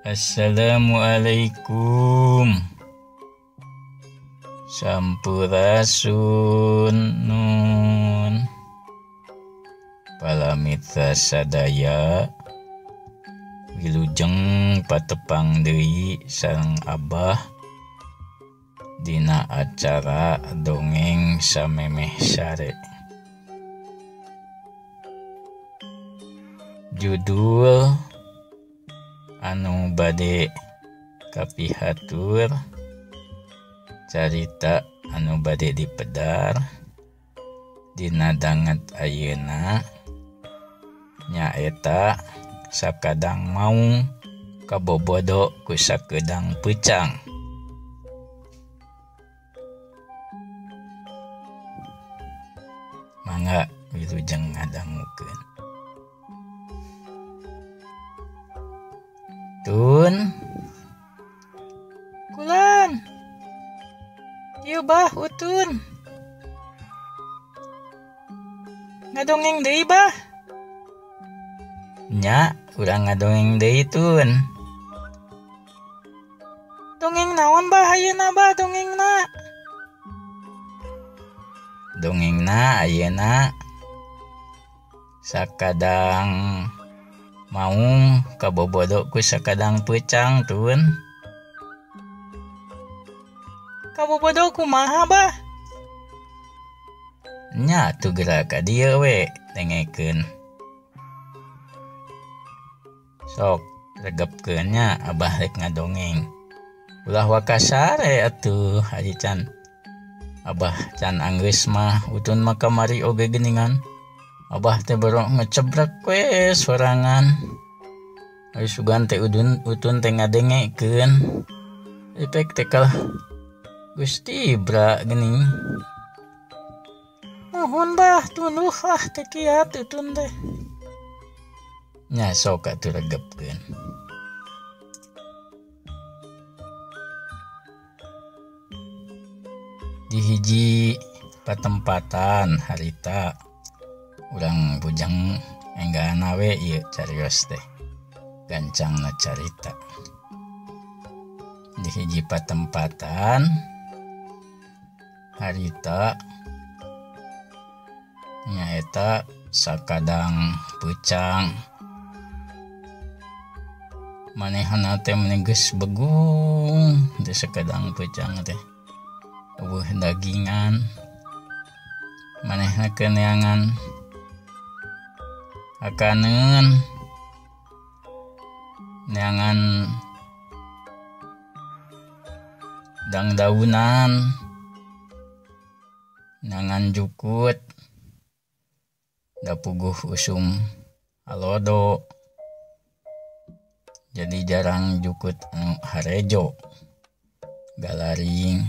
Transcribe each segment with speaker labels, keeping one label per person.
Speaker 1: Assalamualaikum. Sampurasun nun. Palamitra sadaya wilujeng patepang deui sareng Abah dina acara dongeng samemeh sare. Judul anu bade kapihatur carita anu bade dipedar dina danget ayeuna nyaeta sakadang maung kabobodo ku sakedang peucang. Mangga wilujeng ngadangukeun. Tun kulan ieu bah utun ngadongeng deui bah. Nya urang ngadongeng deui tun. Dongeng naon bah ayeuna bah dongengna? Dongengna ayeuna sakadang maung kabobodo ku sakadang peucang tun. Kabobodo kumaha bah? Nya tu geura ka dieu we dengekeun. Sok regepkeun nya Abah rek ngadongeng. Ulah wakasare atuh Haji Can. Abah can anggeus mah utun mah kamari oge geuningan. Abah teh baru ngecebrek we sorangan. Ari sugan teh utun teh ngadengekeun. Ipek teh kalah Gusti Bra geuning. Nuhun bah tunduh teh kiat utun teh. Nya sok atuh regepkeun. Di hiji patempatan harita urang bujang enggana we ieu carios teh gancangna carita. Di hiji patempatan harita nyaeta sakadang peucang manehna teh meni geus begung teh sakadang peucang teh eueuh dagingan manehna keneangan akaneun neangan dangdaunan neangan jukut da puguh usum alodo jadi jarang jukut anu harejo galaring.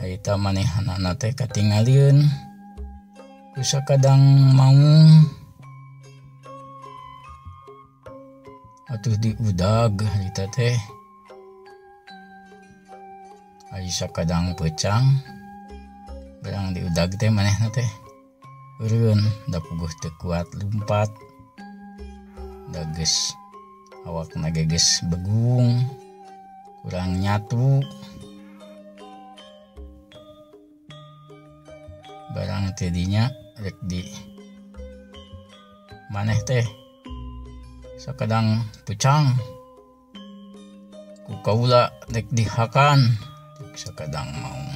Speaker 1: Aita manehna teh katingalieun ku sakadang maung atuh diudag harita teh ari sakadang peucang barang diudag teh manehna teh eureun da puguh teu kuat lumpat da geus awakna geus begung kurang nyatu barang teh dinya rek di maneh teh sakadang peucang ku kaula rek dihakan sakadang maung.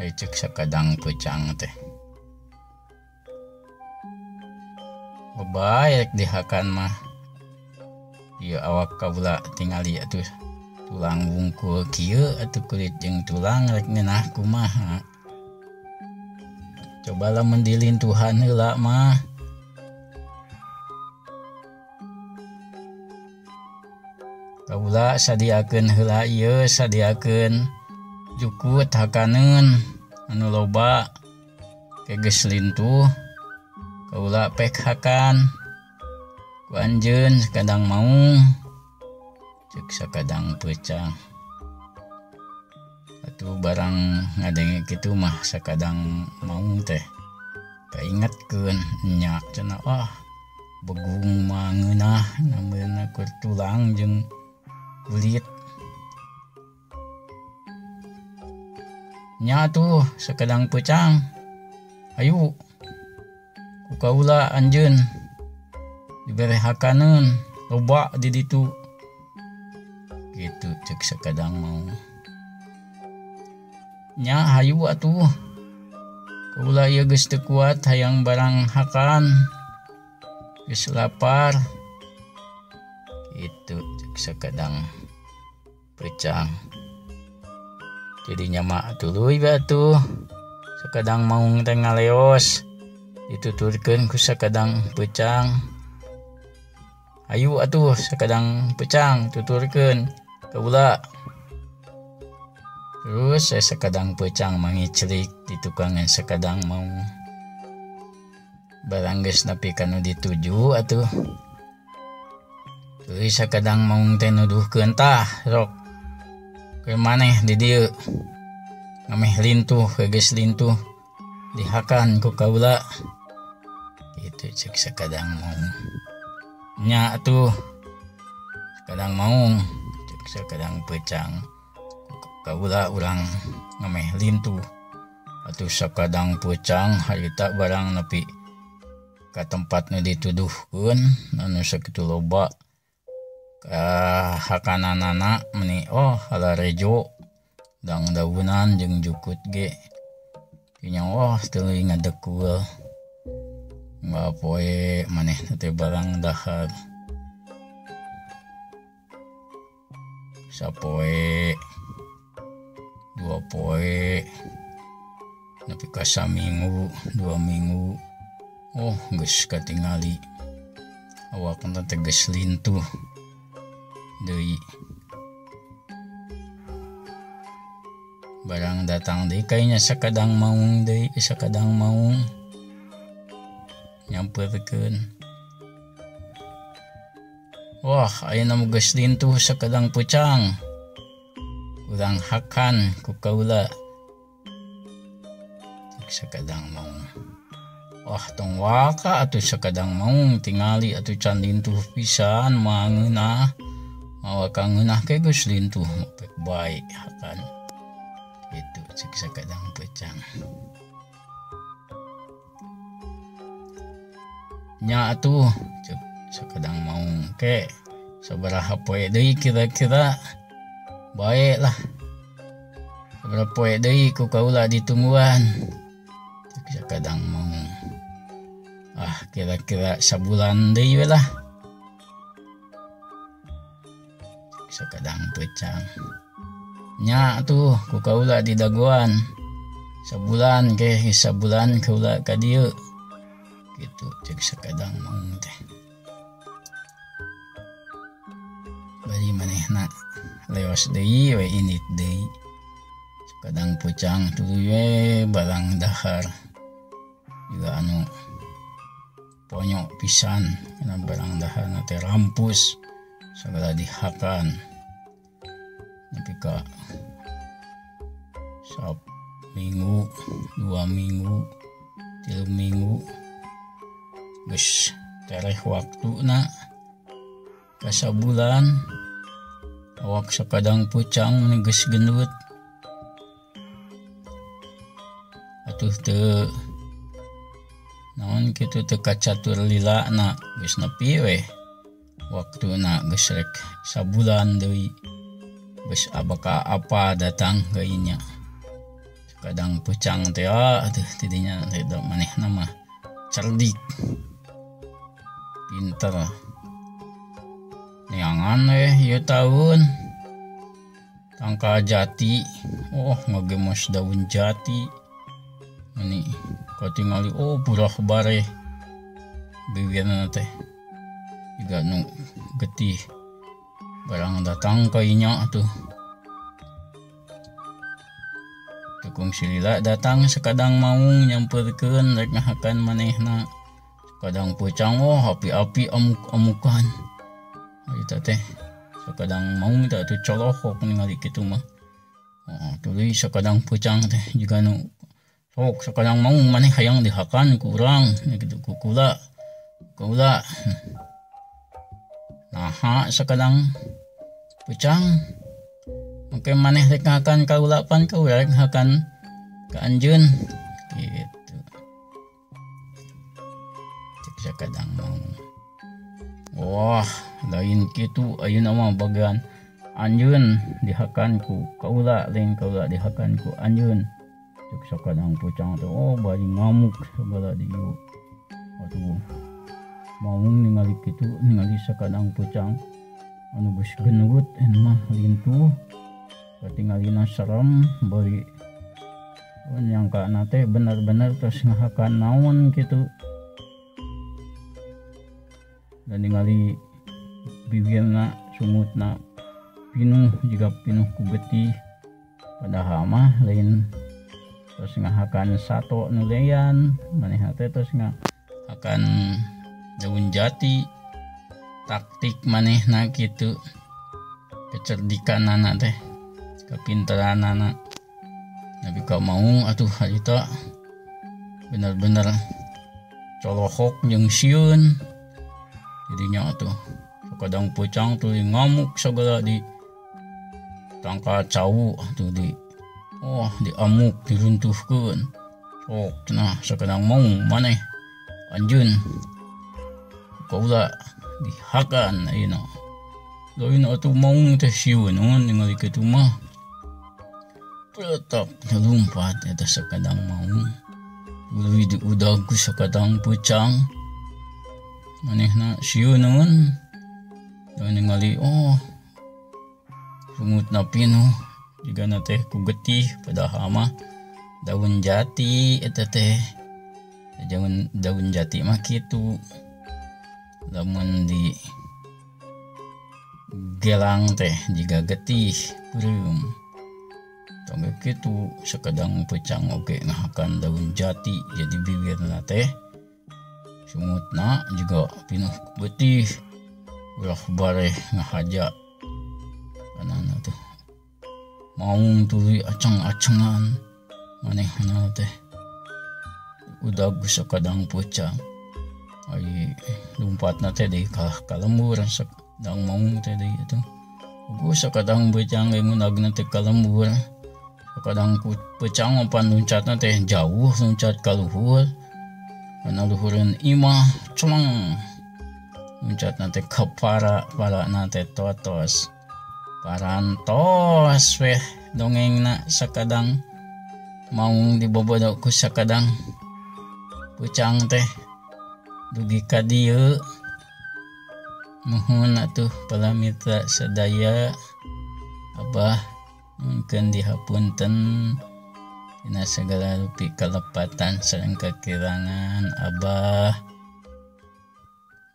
Speaker 1: Ai cek sakadang peucang teh babae rek dihakan mah ieu awak kaula tingali atuh tulang wungkul kieu atuh kulit jeung tulang rek ngeunah kumaha. Coba lamun dilintuhan heula mah kaula sadiakeun heula ieu sadiakeun jukut hakaneun anu loba ke geus lintuh kaula pek hakan ku anjeun sakadang maung cek sakadang peucang. Atuh barang ngadenge kitu mah sakadang maung teh kaingetkeun nya cenah begung mangeunah namanya keur tulang jeung kulit nya tuh sakadang pecang ayu ku kaula anjeun diberehakaneun loba di ditu gitu cek sakadang mau nya hayu atuh kaula ieu geus teu kuat hayang barang hakan geus lapar itu cek sakadang pecang jadi nyama tuluy batu sakadang maung teh ngaleos dituturkeun ku sakadang pecang ayu atuh sakadang pecang tuturkeun kaula terus saya sakadang pecang mangiclik di tukangan sakadang maung barang geus nepi ka nu dituju atuh tuluy sakadang maung teh nuduhkeun tah rok ke maneh di dieu ngameh lintuh geus lintuh dihakan ku kaula gitu cek sakadang maung nya atuh sakadang maung cek sakadang pecang kaula urang ngameh lintuh atuh sakadang pecang harita barang nepi ka tempat nu dituduhkeun anu sakitu loba ka hakananana meni halarejo dang daunan jeung jukut ge nya tuluy ngadekul ngapoe maneh teh barang dahar sapoe 2 poe nepi ka saminggu 2 minggu geus katingali awakna teh geus lintuh deui barang datang deui kayaknya sakadang maung deui sakadang maung nyamperkeun ayeuna mah geus lintuh sakadang pecang urang hakan ku kaula sakadang maung tong waka atuh sakadang maung tingali atuh can lintuh pisan mangeunah mawa kangeunah ke geus lintuh pek bae hakan itu cek sakadang pecang nya atuh cek sakadang maung ke sabaraha poe deui kira-kira bae lah sabaraha poe deui ku kaula ditungguan cek sakadang maung kira-kira sabulan deui we lah sakadang pecang nya tuh ku kaula di dagoan sabulan kaula ka dieu gitu cek sakadang maung teh bari manehna leos deui we init deui sakadang pecang tuluy we barang dahar juga anu ponyok pisan kana barang dahar teh rampus sagala dihakan nepi ka minggu 2 minggu 3 minggu geus tereh waktuna ka sabulan awak sakadang pucang geus gendut atuh teu naon kitu teu kacatur lilana geus nepi we waktuna geus rek sabulan deui geus abaka apa datang geunya sakadang pucang teh atuh tidinya teh manehna mah cerdik pinter neangan ieu taun tangka jati ngagemos daun jati ini katingali purah bare bibirna teh juga nu getih barang datang kainya tuh tukung silila datang sakadang maung nyamperkeun rek ngahakan manehna sakadang pucang api-api amuk-amukan eta teh sakadang maung teh atuh colohok ningali kitu mah tuluy sakadang pucang teh juga nu sok sakadang maung maneh hayang dihakan ku urang gitu ku kula kaula naha sakadang pucang mungkin maneh rek ngakan kaula pan kaula rek ngakan ka anjeun gitu cek sakadang mau wah lain kitu ayeuna mah bagian anjeun dihakan ku kaula lain kaula dihakan ku anjeun cek sakadang pucang teh oh bari ngamuk segala dieu atuh mau ningali kitu ningali sakadang pucang anu geus genut mah lintuh katingalina serem bari nyangka nate bener-bener terus ngahakan naon gitu dan ningali bibirna sumutna pinuh juga pinuh ku getih padahal mah lain terus ngahakan sato nulean maneh teh terus ngahakan daun jati taktik manehna gitu kecerdikanana teh kepintaranana tapi kau mau atuh harita bener-bener colohok jeung sieun jadinya atuh sakadang pucang tuh ngamuk segala di tangka cawu atuh di diamuk diruntuhkeun sok cenah sakadang mau maneh anjeun kaula dihakan ayeuna lain atuh mau teh sieun ningali kitu mah tetap lompat eta sakadang mau tuluy diudag ku sakadang pucang manehna sieun naon dan ningali sumutna pinuh jigana teh ku getih padahal mah daun jati eta teh daun jati mah kitu lamun di gelang teh jiga getih beureum tong kitu sakadang pucang oge ngahakan daun jati jadi bibirna teh sumutna juga pinuh getih ulah bareh ngahaja kanana tuh maung tuluy aceng-acengan manehna teh udag sakadang pucang ai lompatna teh deui ka lembur sakadang maung teh deui atuh ugu sakadang pucang ngunagna teh ka lembur sakadang pucang pan loncatna teh jauh loncat ka luhur kana luhureun imah cemeng loncatna teh ka parana teh totos parantos weh dongengna sakadang maung dibobodok ku sakadang pucang teh dugi ka dieu nuhun atuh palamitra sadaya Abah mungkin dihapunten dina segala rupi kalepatan sareng kekirangan Abah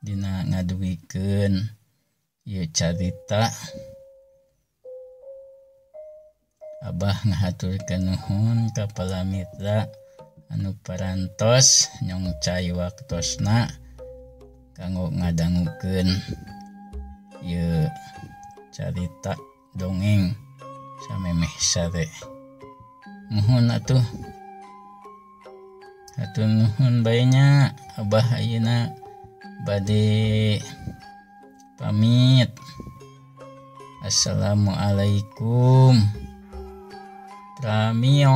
Speaker 1: dina ngaduwikeun ieu carita. Abah ngahaturkeun nuhun ka palamitra anu parantos nyong cai waktosna kanggo ngadangukeun ieu carita dongeng samemeh sare. Nuhun atuh. Hatur nuhun bae nya Abah ayeuna bade pamit. Assalamualaikum. Pramios.